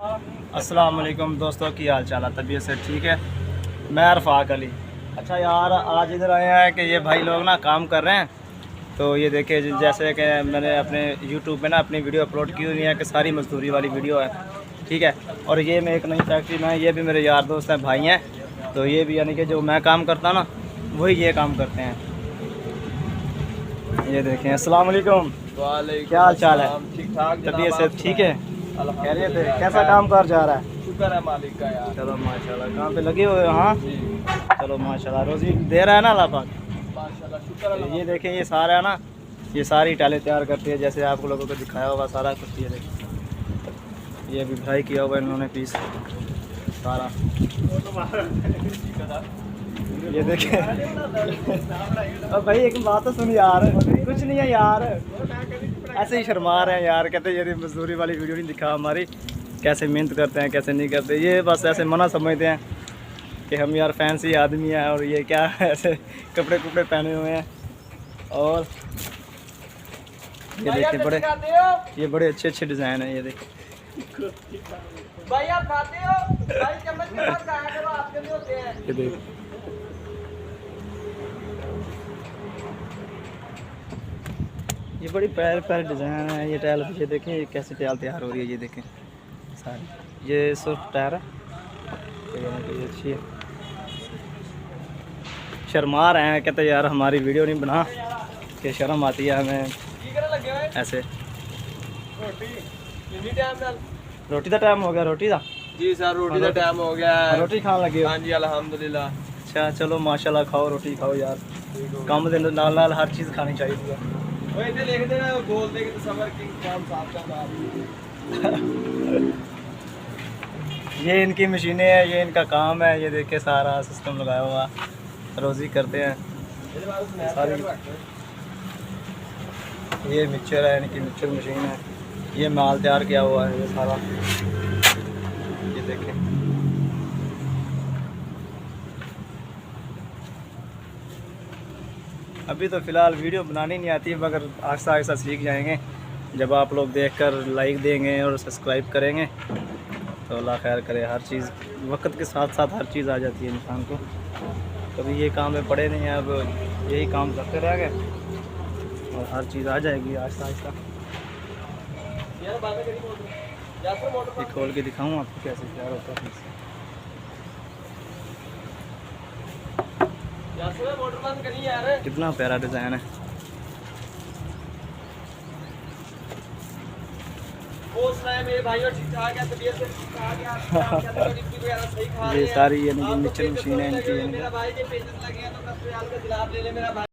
अस्सलाम वालेकुम दोस्तों, की हाल चाल है? तबीयत से ठीक है? मैं अरफाक अली। अच्छा यार, आज इधर आए हैं कि ये भाई लोग ना काम कर रहे हैं। तो ये देखिए, जैसे कि मैंने अपने YouTube पे ना अपनी वीडियो अपलोड की हुई है कि सारी मजदूरी वाली वीडियो है, ठीक है। और ये मैं एक नई फैक्ट्री में, ये भी मेरे यार दोस्त हैं, भाई हैं। तो ये भी यानी कि जो मैं काम करता ना, वही ये काम करते हैं। ये देखें। अस्सलाम वालेकुम। क्या हाल चाल है? ठीक ठाक। तबीयत से ठीक है? कह रहे थे कैसा काम कर जा रहा है? शुक्र है मालिक का यार। चलो माशाल्लाह, काम पे लगे हुए हो? हाँ चलो माशाल्लाह, रोजी दे रहा है ना अल्लाह पाक। माशाल्लाह शुक्र है। ये देखें, ये सारा है ना, ये सारी टाइलें तैयार करती है, जैसे आप लोगों को दिखाया होगा सारा कुछ। ये देखें, ये भी फ्राई किया हुआ इन्होंने पीस सारा। ये देखें। अब भाई एक बात तो सुन यार, कुछ नहीं है यार, ऐसे ही शर्मा रहे हैं यार। कहते हैं ये मजदूरी वाली वीडियो नहीं दिखा हमारी, कैसे मेहनत करते हैं कैसे नहीं करते। ये बस ऐसे मना समझते हैं कि हम यार फैंसी आदमी हैं और ये क्या ऐसे कपड़े कुपड़े पहने हुए हैं। और ये देखिए, ये बड़े अच्छे अच्छे डिज़ाइन हैं। ये देखिए भाई, आप खाते हो? भाई चम्मच के साथ खाया करो, आपके लिए होते हैं। ये देखिए, ये बड़ी प्यारे प्यारे डिज़ाइन है। ये टाइल ये देखें, ये कैसे टाइल तैयार हो रही है। ये देखें सारी, ये सुर्ख टायर है। तो ये अच्छी है। शर्मा रहे हैं, कहते यार हमारी वीडियो नहीं बना, कि शर्म आती है हमें ऐसे। रोटी का टाइम हो गया? रोटी का जी सर, रोटी का टाइम हो गया है। रोटी खाने लगे हो? हाँ जी अल्हम्दुलिल्लाह। अच्छा चलो माशाल्लाह, खाओ रोटी खाओ यार। काम के नाल नाल हर चीज़ खानी चाहिए। वो इधर लिख देना, बोल दे कि सबर की काम साफ करना। ये इनकी मशीनें हैं, ये इनका काम है। ये देखिए सारा सिस्टम लगाया हुआ, रोज़ी करते हैं सारी। ये मिक्सचर है, इनकी मिक्सचर मशीन है। ये माल तैयार किया हुआ है ये सारा। ये देखें, अभी तो फ़िलहाल वीडियो बनानी नहीं आती, मगर आहिस्ता आहिस्ता सीख जाएंगे। जब आप लोग देखकर लाइक देंगे और सब्सक्राइब करेंगे तो अल्लाह खैर करे। हर चीज़ वक्त के साथ साथ हर चीज़ आ जाती है इंसान को। कभी ये काम में पड़े नहीं हैं, अब यही काम करते रह गए और हर चीज़ आ जाएगी आहिस्ता आहिस्ता। ये खोल के दिखाऊँ आपको कैसे तैयार होता है। कितना प्यारा डिज़ाइन है। मेरे भाइयों ठीक ठाक है, तबीयत से ठीक ठाक है। ये सारी यानी कि मिक्सचर मशीन है इनकी। मेरा भाई के पेजेस लगे हैं तो 10 रियाल का जलाब ले ले मेरा भाई।